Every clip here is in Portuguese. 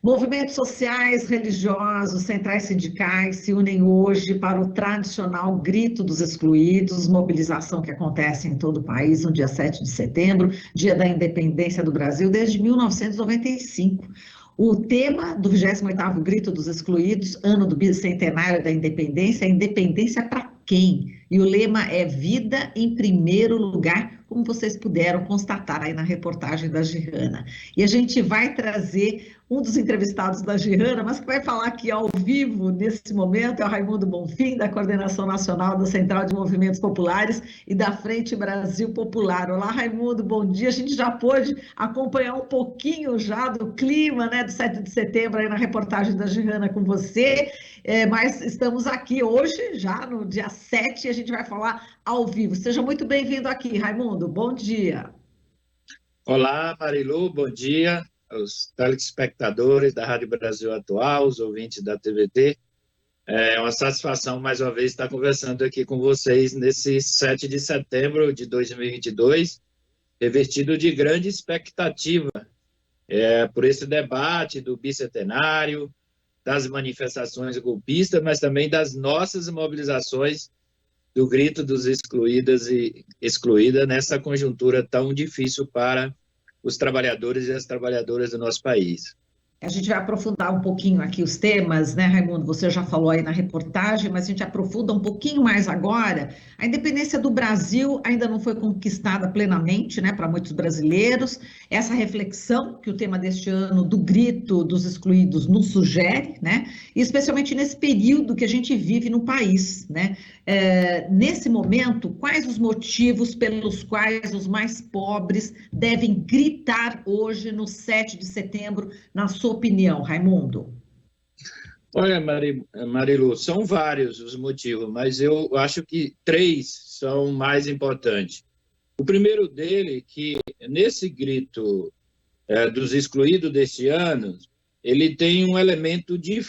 Movimentos sociais, religiosos, centrais sindicais se unem hoje para o tradicional Grito dos Excluídos, mobilização que acontece em todo o país no dia 7 de setembro, dia da independência do Brasil, desde 1995. O tema do 28º Grito dos Excluídos, ano do bicentenário da independência, é independência para quem? E o lema é vida em primeiro lugar, como vocês puderam constatar aí na reportagem da Gihanna. E a gente vai trazer um dos entrevistados da Gihanna, mas que vai falar aqui ao vivo, nesse momento, é o Raimundo Bonfim, da Coordenação Nacional da Central de Movimentos Populares e da Frente Brasil Popular. Olá, Raimundo, bom dia. A gente já pôde acompanhar um pouquinho já do clima, né, do 7 de setembro, aí na reportagem da Gihanna com você, mas estamos aqui hoje, já no dia 7, e a gente vai falar ao vivo. Seja muito bem-vindo aqui, Raimundo, bom dia. Olá, Marilu, bom dia aos telespectadores da Rádio Brasil Atual, os ouvintes da TVT. É uma satisfação, mais uma vez, estar conversando aqui com vocês nesse 7 de setembro de 2022, revestido de grande expectativa por esse debate do bicentenário, das manifestações golpistas, mas também das nossas mobilizações do Grito dos Excluídas e Excluída nessa conjuntura tão difícil para os trabalhadores e as trabalhadoras do nosso país. A gente vai aprofundar um pouquinho aqui os temas, né, Raimundo? Você já falou aí na reportagem, mas a gente aprofunda um pouquinho mais agora. A independência do Brasil ainda não foi conquistada plenamente, né, para muitos brasileiros. Essa reflexão que o tema deste ano do Grito dos Excluídos nos sugere, né, e especialmente nesse período que a gente vive no país, né? Nesse momento, quais os motivos pelos quais os mais pobres devem gritar hoje, no 7 de setembro, na sua opinião, Raimundo? Olha, Marilu, são vários os motivos, mas eu acho que três são mais importantes. O primeiro dele, que nesse grito dos excluídos deste ano, ele tem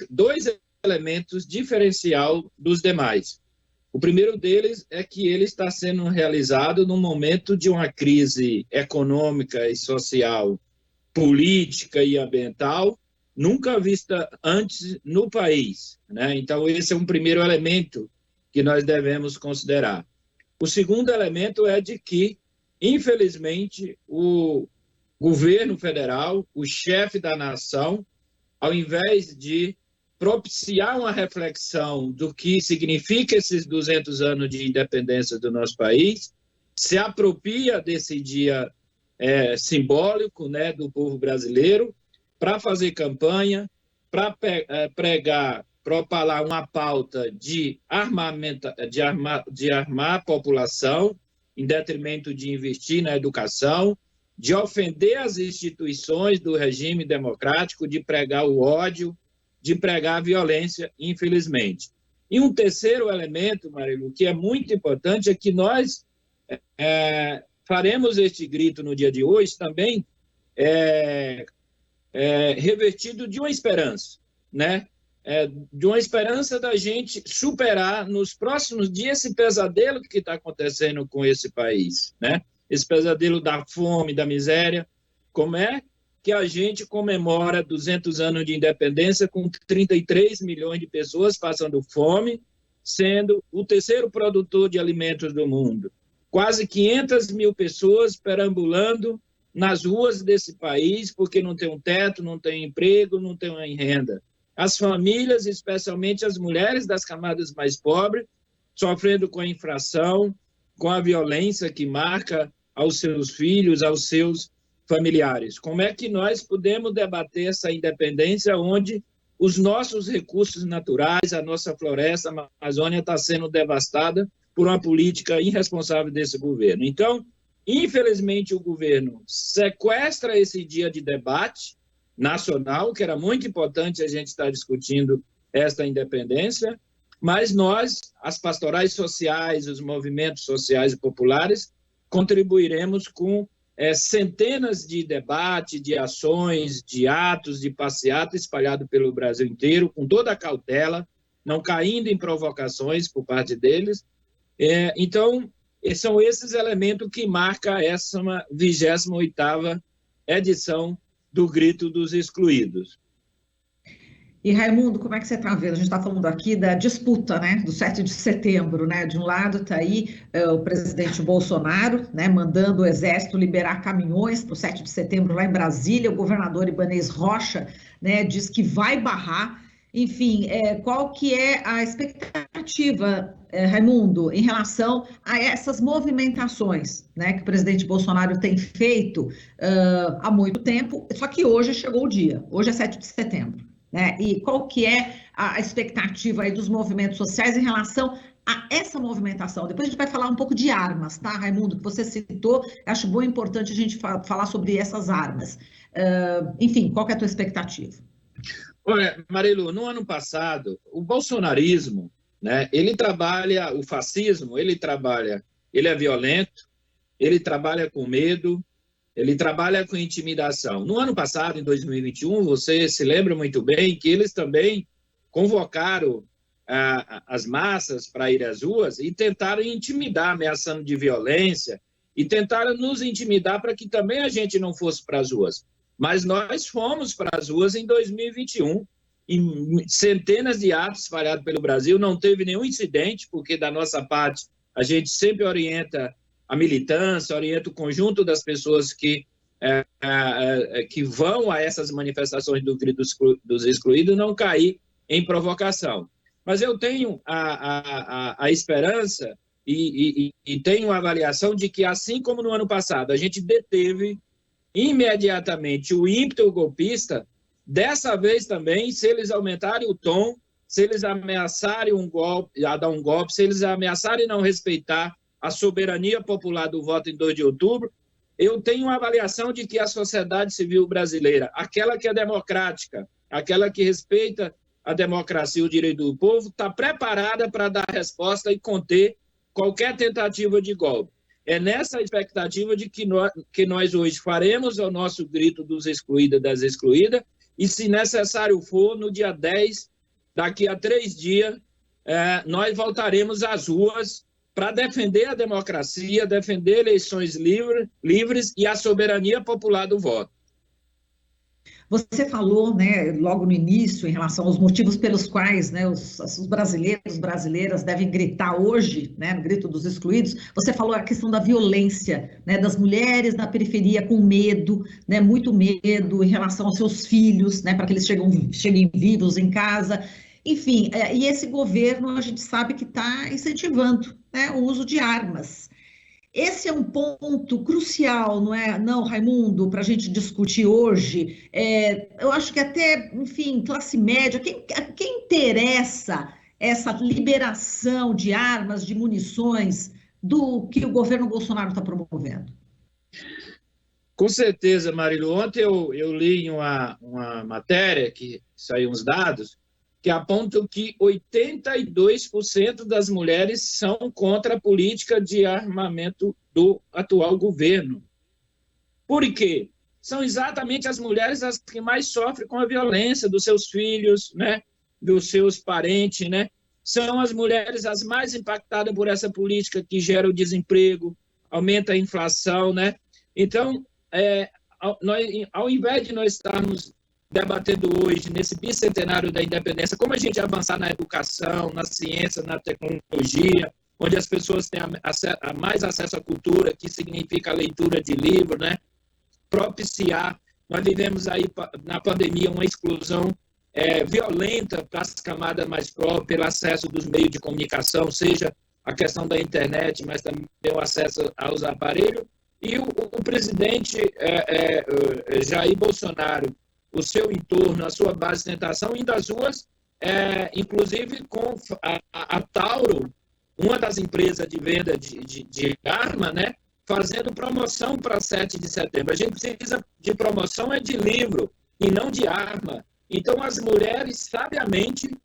dois elementos diferencial dos demais. O primeiro deles é que ele está sendo realizado num momento de uma crise econômica e social, política e ambiental, nunca vista antes no país, né? Então, esse é um primeiro elemento que nós devemos considerar. O segundo elemento é de que, infelizmente, o governo federal, o chefe da nação, ao invés de propiciar uma reflexão do que significa esses 200 anos de independência do nosso país, se apropria desse dia simbólico, né, do povo brasileiro, para fazer campanha, para pregar, propalar uma pauta de armar a população, em detrimento de investir na educação, de ofender as instituições do regime democrático, de pregar o ódio, de pregar a violência, infelizmente. E um terceiro elemento, Marilu, que é muito importante, é que nós faremos este grito no dia de hoje também revestido de uma esperança, né? De uma esperança da gente superar nos próximos dias esse pesadelo que está acontecendo com esse país, né? Esse pesadelo da fome, da miséria. Como é que a gente comemora 200 anos de independência com 33 milhões de pessoas passando fome, sendo o terceiro produtor de alimentos do mundo? Quase 500 mil pessoas perambulando nas ruas desse país porque não tem um teto, não tem emprego, não tem uma renda. As famílias, especialmente as mulheres das camadas mais pobres, sofrendo com a infração, com a violência que marca aos seus filhos, aos seus familiares. Como é que nós podemos debater essa independência onde os nossos recursos naturais, a nossa floresta, a Amazônia está sendo devastada por uma política irresponsável desse governo? Então, infelizmente, o governo sequestra esse dia de debate nacional, que era muito importante a gente estar discutindo esta independência, mas nós, as pastorais sociais, os movimentos sociais e populares, contribuiremos com centenas de debates, de ações, de atos, de passeata espalhado pelo Brasil inteiro, com toda a cautela, não caindo em provocações por parte deles. Então, são esses elementos que marcam essa 28ª edição do Grito dos Excluídos. E, Raimundo, como é que você está vendo? A gente está falando aqui da disputa, né, do 7 de setembro, né? De um lado está aí o presidente Bolsonaro, né, mandando o Exército liberar caminhões para o 7 de setembro lá em Brasília. O governador Ibanez Rocha, né, diz que vai barrar. Enfim, qual que é a expectativa, Raimundo, em relação a essas movimentações, né, que o presidente Bolsonaro tem feito há muito tempo, só que hoje chegou o dia, hoje é 7 de setembro. Né? E qual que é a expectativa aí dos movimentos sociais em relação a essa movimentação? Depois a gente vai falar um pouco de armas, tá, Raimundo, que você citou, acho bom e importante a gente falar sobre essas armas. Enfim, qual que é a tua expectativa? Olha, Marilu, no ano passado, o bolsonarismo, né, ele trabalha, o fascismo, ele é violento, ele trabalha com medo, ele trabalha com intimidação. No ano passado, em 2021, você se lembra muito bem que eles também convocaram as massas para ir às ruas e tentaram intimidar, ameaçando de violência, e tentaram nos intimidar para que também a gente não fosse para as ruas. Mas nós fomos para as ruas em 2021, em centenas de atos espalhados pelo Brasil, não teve nenhum incidente, porque da nossa parte a gente sempre orienta a militância, orienta o conjunto das pessoas que vão a essas manifestações do grito dos excluídos não cair em provocação. Mas eu tenho a esperança e tenho a avaliação de que, assim como no ano passado, a gente deteve imediatamente o ímpeto golpista, dessa vez também, se eles aumentarem o tom, se eles ameaçarem dar um golpe, se eles ameaçarem não respeitar a soberania popular do voto em 2 de outubro, eu tenho uma avaliação de que a sociedade civil brasileira, aquela que é democrática, aquela que respeita a democracia e o direito do povo, está preparada para dar resposta e conter qualquer tentativa de golpe. É nessa expectativa de que nós hoje faremos o nosso grito dos excluídos, das excluídas, e se necessário for, no dia 10, daqui a 3 dias, nós voltaremos às ruas para defender a democracia, defender eleições livres e a soberania popular do voto. Você falou, né, logo no início, em relação aos motivos pelos quais, né, os brasileiros, brasileiras devem gritar hoje, né, no grito dos excluídos. Você falou a questão da violência, né, das mulheres na periferia com medo, né, muito medo em relação aos seus filhos, né, para que eles cheguem vivos em casa. Enfim, e esse governo a gente sabe que está incentivando, né, o uso de armas. Esse é um ponto crucial, não é? Não, Raimundo, para a gente discutir hoje. Eu acho que até, enfim, classe média, quem interessa essa liberação de armas, de munições, do que o governo Bolsonaro está promovendo? Com certeza, Marilu. Ontem eu li uma matéria que saiu uns dados que apontam que 82% das mulheres são contra a política de armamento do atual governo. Por quê? São exatamente as mulheres as que mais sofrem com a violência dos seus filhos, né? Dos seus parentes, né? São as mulheres as mais impactadas por essa política que gera o desemprego, aumenta a inflação, né? Então, ao invés de nós estarmos debatendo hoje, nesse bicentenário da independência, como a gente avançar na educação, na ciência, na tecnologia, onde as pessoas têm mais acesso à cultura, que significa a leitura de livro, né? Propiciar. Nós vivemos aí, na pandemia, uma exclusão violenta para as camadas mais pobres, pelo acesso dos meios de comunicação, seja a questão da internet, mas também o acesso aos aparelhos. E o presidente Jair Bolsonaro, o seu entorno, a sua base de tentação, indo às ruas, inclusive com a Tauro, uma das empresas de venda de arma, né, fazendo promoção para 7 de setembro. A gente precisa de promoção de livro e não de arma. Então, as mulheres, sabiamente,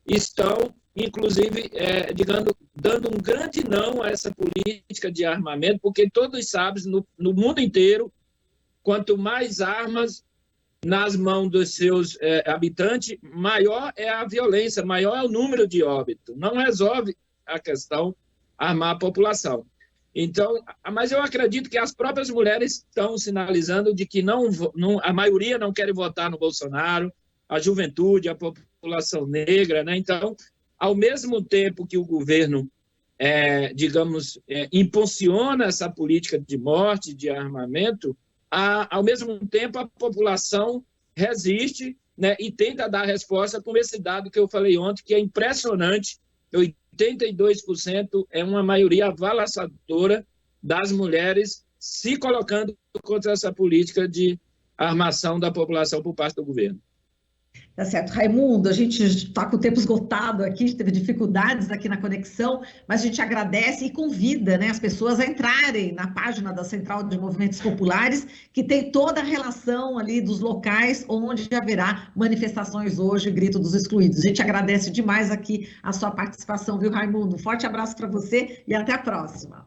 estão, inclusive, dando um grande não a essa política de armamento, porque todos sabem, no mundo inteiro, quanto mais armas nas mãos dos seus habitantes, maior é a violência, maior é o número de óbitos. Não resolve a questão armar a população. Então, mas eu acredito que as próprias mulheres estão sinalizando de que a maioria não quer votar no Bolsonaro, a juventude, a população negra, né? Então, ao mesmo tempo que o governo, impulsiona essa política de morte, de armamento, ao mesmo tempo a população resiste, né, e tenta dar resposta com esse dado que eu falei ontem, que é impressionante. 82% é uma maioria avassaladora das mulheres se colocando contra essa política de armação da população por parte do governo. Tá certo. Raimundo, a gente está com o tempo esgotado aqui, a gente teve dificuldades aqui na conexão, mas a gente agradece e convida, né, as pessoas a entrarem na página da Central de Movimentos Populares, que tem toda a relação ali dos locais onde haverá manifestações hoje, Grito dos Excluídos. A gente agradece demais aqui a sua participação, viu, Raimundo? Forte abraço para você e até a próxima.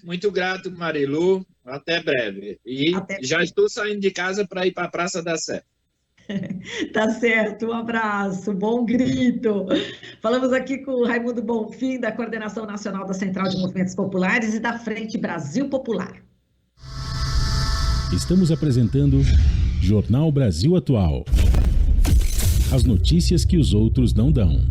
Muito grato, Marilu, até breve. E já estou saindo de casa para ir para a Praça da Sé. Tá certo, um abraço, bom grito. Falamos aqui com o Raimundo Bonfim, da Coordenação Nacional da Central de Movimentos Populares e da Frente Brasil Popular. Estamos apresentando Jornal Brasil Atual. As notícias que os outros não dão.